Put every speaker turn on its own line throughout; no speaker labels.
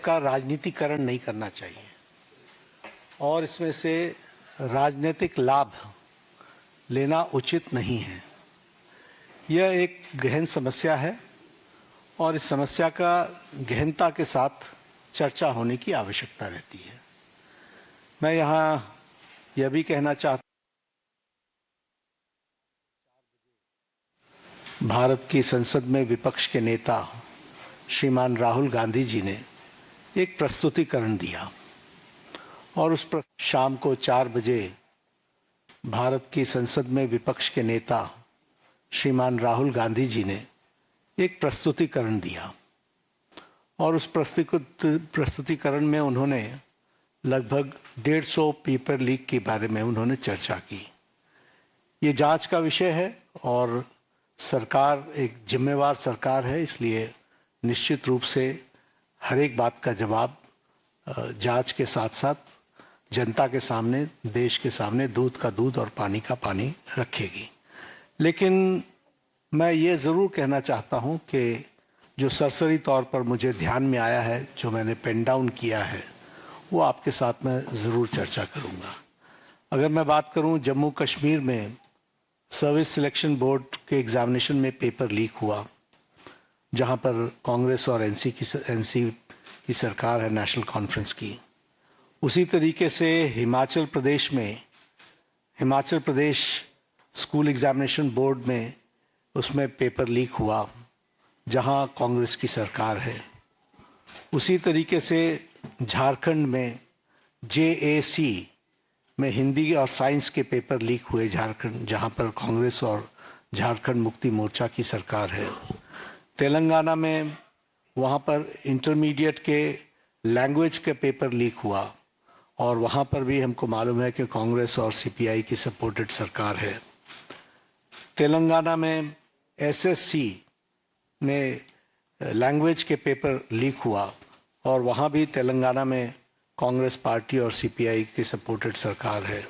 इसका राजनीतिकरण नहीं करना चाहिए और इसमें से राजनीतिक लाभ लेना उचित नहीं है। यह एक गहन समस्या है और इस समस्या का गहनता के साथ चर्चा होने की आवश्यकता रहती है। मैं यहाँ यह भी कहना चाहता हूँ, भारत की संसद में विपक्ष के नेता श्रीमान राहुल गांधी जी ने एक प्रस्तुतिकरण दिया और उस पर शाम को 4 बजे भारत की संसद में विपक्ष के नेता श्रीमान राहुल गांधी जी ने एक प्रस्तुतिकरण दिया और उस प्रस्तुतिकरण में उन्होंने लगभग 150 पेपर लीक के बारे में उन्होंने चर्चा की। ये जांच का विषय है और सरकार एक जिम्मेवार सरकार है, इसलिए निश्चित रूप से हर एक बात का जवाब जांच के साथ साथ जनता के सामने, देश के सामने दूध का दूध और पानी का पानी रखेगी। लेकिन मैं ये ज़रूर कहना चाहता हूँ कि जो सरसरी तौर पर मुझे ध्यान में आया है, जो मैंने पेन डाउन किया है, वो आपके साथ मैं ज़रूर चर्चा करूँगा। अगर मैं बात करूँ जम्मू कश्मीर में सर्विस सिलेक्शन बोर्ड के एग्ज़ामिनेशन में पेपर लीक हुआ, जहाँ पर कांग्रेस और एनसी की सरकार है, नेशनल कॉन्फ्रेंस की। उसी तरीके से Himachal Pradesh school examination board में उसमें पेपर लीक हुआ, जहाँ कांग्रेस की सरकार है। उसी तरीके से झारखंड में JAC में हिंदी और साइंस के पेपर लीक हुए झारखंड, जहाँ पर कांग्रेस और झारखंड मुक्ति मोर्चा की सरकार है। तेलंगाना में वहाँ पर इंटरमीडिएट के लैंग्वेज के पेपर लीक हुआ और वहाँ पर भी हमको मालूम है कि कांग्रेस और CPI की सपोर्टेड सरकार है। तेलंगाना में SSC में लैंग्वेज के पेपर लीक हुआ और वहाँ भी तेलंगाना में कांग्रेस पार्टी और CPI की सपोर्टेड सरकार है।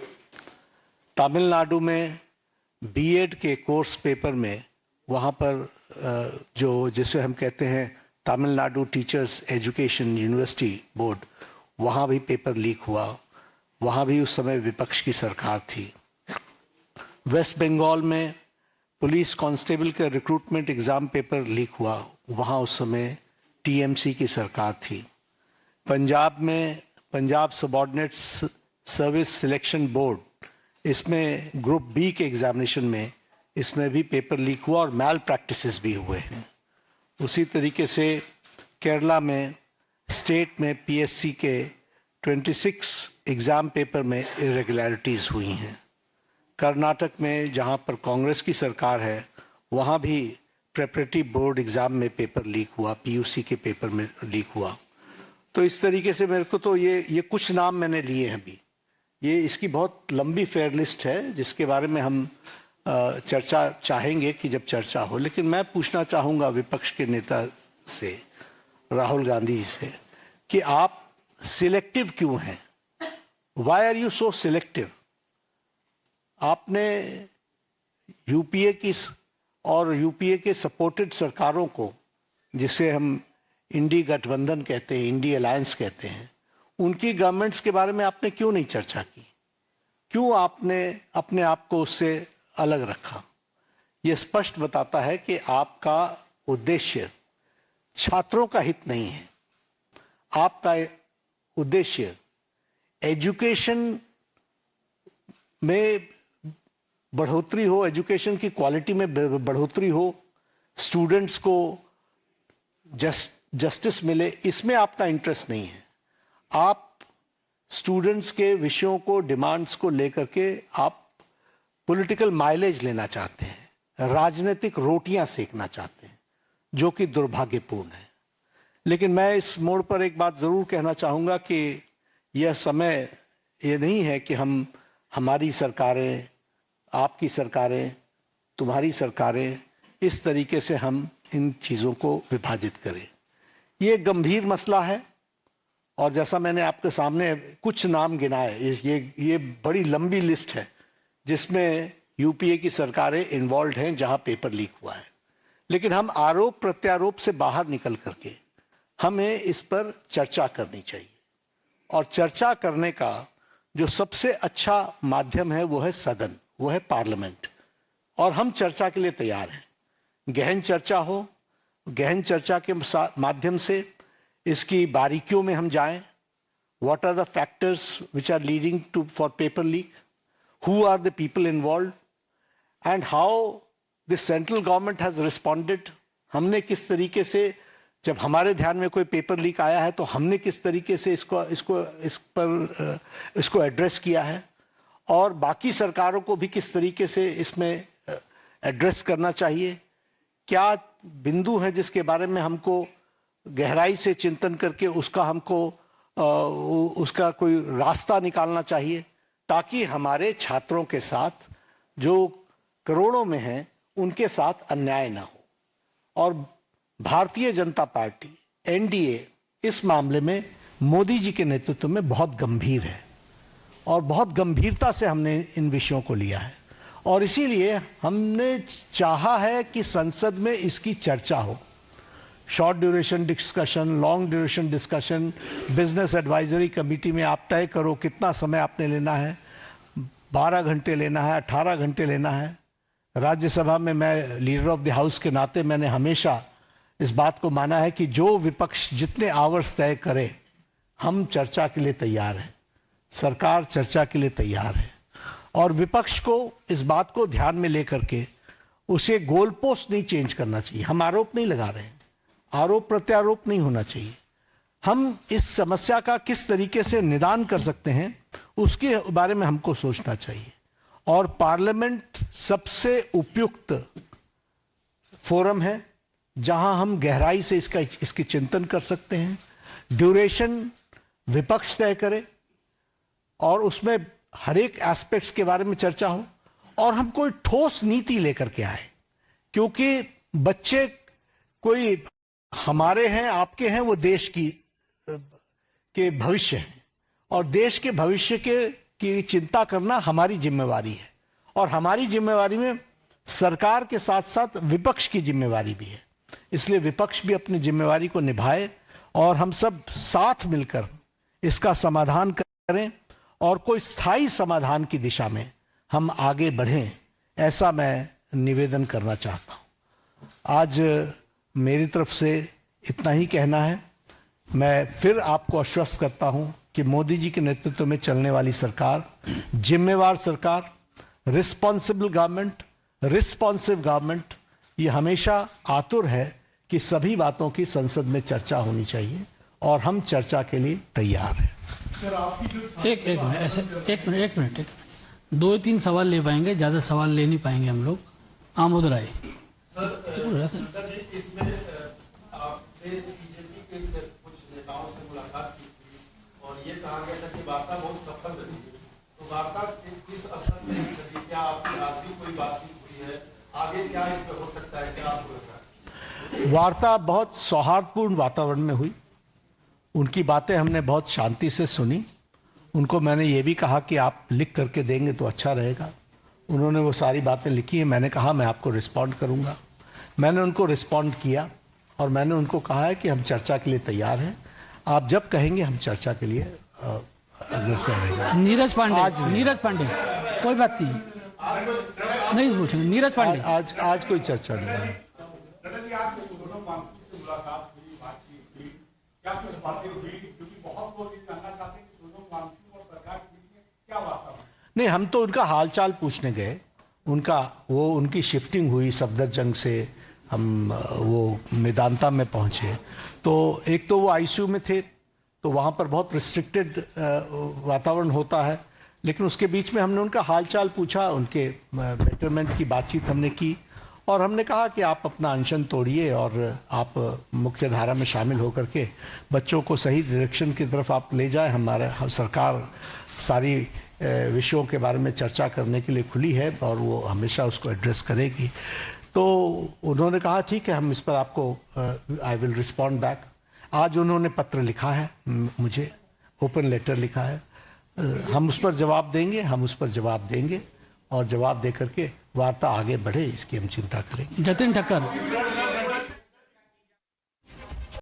तमिलनाडु में BEd के कोर्स पेपर में वहाँ पर जिसे हम कहते हैं Tamil Nadu teachers education university board, वहाँ भी पेपर लीक हुआ। वहाँ भी उस समय विपक्ष की सरकार थी। वेस्ट बंगाल में पुलिस कांस्टेबल के रिक्रूटमेंट एग्ज़ाम पेपर लीक हुआ, वहाँ उस समय TMC की सरकार थी। पंजाब में Punjab subordinates service selection board, इसमें ग्रुप B के एग्ज़ामिनेशन में इसमें भी पेपर लीक हुआ और मैल प्रैक्टिसेस भी हुए हैं। उसी तरीके से केरला में स्टेट में PSC के 26 एग्ज़ाम पेपर में इरेगुलरिटीज़ हुई हैं। कर्नाटक में जहाँ पर कांग्रेस की सरकार है, वहाँ भी प्रेपरेटरी बोर्ड एग्ज़ाम में पेपर लीक हुआ, PUC के पेपर में लीक हुआ। तो इस तरीके से मेरे को तो ये कुछ नाम मैंने लिए हैं अभी। ये इसकी बहुत लंबी फेयर लिस्ट है जिसके बारे में हम चर्चा चाहेंगे कि जब चर्चा हो। लेकिन मैं पूछना चाहूँगा विपक्ष के नेता से, राहुल गांधी से, कि आप सिलेक्टिव क्यों हैं? Why are you so selective? आपने यूपीए के सपोर्टेड सरकारों को, जिसे हम इंडी गठबंधन कहते हैं, इंडी अलायंस कहते हैं, उनकी गवर्नमेंट्स के बारे में आपने क्यों नहीं चर्चा की? क्यों आपने अपने आप को उससे अलग रखा? यह स्पष्ट बताता है कि आपका उद्देश्य छात्रों का हित नहीं है। आपका उद्देश्य एजुकेशन में बढ़ोतरी हो, एजुकेशन की क्वालिटी में बढ़ोतरी हो, स्टूडेंट्स को जस्टिस मिले, इसमें आपका इंटरेस्ट नहीं है। आप स्टूडेंट्स के विषयों को, डिमांड्स को लेकर के आप पॉलिटिकल माइलेज लेना चाहते हैं, राजनीतिक रोटियां सेकना चाहते हैं, जो कि दुर्भाग्यपूर्ण है। लेकिन मैं इस मोड़ पर एक बात जरूर कहना चाहूँगा कि यह समय ये नहीं है कि हमारी सरकारें, आपकी सरकारें, तुम्हारी सरकारें, इस तरीके से हम इन चीज़ों को विभाजित करें। ये गंभीर मसला है और जैसा मैंने आपके सामने कुछ नाम गिनाए, ये बड़ी लंबी लिस्ट है जिसमें यूपीए की सरकारें इन्वॉल्व हैं जहां पेपर लीक हुआ है। लेकिन हम आरोप प्रत्यारोप से बाहर निकल करके हमें इस पर चर्चा करनी चाहिए। और चर्चा करने का जो सबसे अच्छा माध्यम है वो है सदन, वो है पार्लियामेंट। और हम चर्चा के लिए तैयार हैं। गहन चर्चा हो, गहन चर्चा के माध्यम से इसकी बारीकियों में हम जाएं। What are the factors which are leading to for paper leak? Who are the people involved? And how the central government has responded? हमने किस तरीके से, जब हमारे ध्यान में कोई पेपर लीक आया है तो हमने किस तरीके से इसको एड्रेस किया है, और बाकी सरकारों को भी किस तरीके से इसमें एड्रेस करना चाहिए। क्या बिंदु है जिसके बारे में हमको गहराई से चिंतन करके उसका कोई रास्ता निकालना चाहिए, ताकि हमारे छात्रों के साथ जो करोड़ों में हैं उनके साथ अन्याय ना हो। और भारतीय जनता पार्टी एनडीए इस मामले में मोदी जी के नेतृत्व में बहुत गंभीर है और बहुत गंभीरता से हमने इन विषयों को लिया है। और इसीलिए हमने चाहा है कि संसद में इसकी चर्चा हो। Short duration discussion, long duration discussion, business advisory committee में आप तय करो कितना समय आपने लेना है, 12 घंटे लेना है, 18 घंटे लेना है। राज्यसभा में मैं लीडर ऑफ द हाउस के नाते मैंने हमेशा इस बात को माना है कि जो विपक्ष जितने आवर्स तय करे, हम चर्चा के लिए तैयार हैं, सरकार चर्चा के लिए तैयार है। और विपक्ष को इस बात को ध्यान में लेकर के उसे गोल पोस्ट नहीं चेंज करना चाहिए। हम आरोप नहीं लगा रहे हैं, आरोप प्रत्यारोप नहीं होना चाहिए। हम इस समस्या का किस तरीके से निदान कर सकते हैं उसके बारे में हमको सोचना चाहिए। और पार्लियामेंट सबसे उपयुक्त फोरम है जहां हम गहराई से इसकी चिंतन कर सकते हैं। ड्यूरेशन विपक्ष तय करे और उसमें हर एक एस्पेक्ट्स के बारे में चर्चा हो, और हम कोई ठोस नीति लेकर के आए। क्योंकि बच्चे कोई हमारे हैं, आपके हैं, वो देश के भविष्य हैं, और देश के भविष्य की चिंता करना हमारी जिम्मेवारी है। और हमारी जिम्मेवारी में सरकार के साथ साथ विपक्ष की जिम्मेवारी भी है। इसलिए विपक्ष भी अपनी जिम्मेवारी को निभाए और हम सब साथ मिलकर इसका समाधान करें और कोई स्थायी समाधान की दिशा में हम आगे बढ़ें, ऐसा मैं निवेदन करना चाहता हूं। आज मेरी तरफ से इतना ही कहना है। मैं फिर आपको आश्वस्त करता हूं कि मोदी जी के नेतृत्व में चलने वाली सरकार जिम्मेवार सरकार, रिस्पॉन्सिबल गवर्नमेंट, रिस्पॉन्सिव गवर्नमेंट, ये हमेशा आतुर है कि सभी बातों की संसद में चर्चा होनी चाहिए, और हम चर्चा के लिए तैयार हैं।
एक मिनट 2-3 सवाल ले पाएंगे, ज़्यादा सवाल ले नहीं पाएंगे हम लोग। आमोद राय
और ये कहा गया था कि वार्ता बहुत सफल रही, तो वार्ता किस स्तर में चली? क्या आपकी आज भी कोई बातचीत हुई है? आगे क्या इस पर हो सकता है, क्या आपको लगता है?
वार्ता बहुत सौहार्दपूर्ण वातावरण में हुई। उनकी बातें हमने बहुत शांति से सुनी। उनको मैंने ये भी कहा कि आप लिख करके देंगे तो अच्छा रहेगा। उन्होंने वो सारी बातें लिखी हैं। मैंने कहा मैं आपको रिस्पॉन्ड करूंगा। मैंने उनको रिस्पॉन्ड किया और मैंने उनको कहा है कि हम चर्चा के लिए तैयार हैं। आप जब कहेंगे हम चर्चा के लिए अग्रसर रहेंगे।
नीरज पांडे कोई बात नहीं पूछेंगे। नीरज पांडे
आज कोई चर्चा नहीं है। नहीं, हम तो उनका हालचाल पूछने गए। उनकी शिफ्टिंग हुई सफदरजंग से, हम वो मेदांता में पहुंचे। तो एक तो वो आईसीयू में थे, तो वहाँ पर बहुत रिस्ट्रिक्टेड वातावरण होता है, लेकिन उसके बीच में हमने उनका हालचाल पूछा, उनके बेटरमेंट की बातचीत हमने की, और हमने कहा कि आप अपना अनशन तोड़िए और आप मुख्य धारा में शामिल होकर के बच्चों को सही डायरेक्शन की तरफ आप ले जाएं। हमारा सरकार सारी विषयों के बारे में चर्चा करने के लिए खुली है और वो हमेशा उसको एड्रेस करेगी। तो उन्होंने कहा ठीक है, हम इस पर आपको आई विल रिस्पॉन्ड बैक। आज उन्होंने पत्र लिखा है, मुझे ओपन लेटर लिखा है। हम उस पर जवाब देंगे और जवाब दे करके वार्ता आगे बढ़े, इसकी हम चिंता करेंगे।
जतिन ठक्कर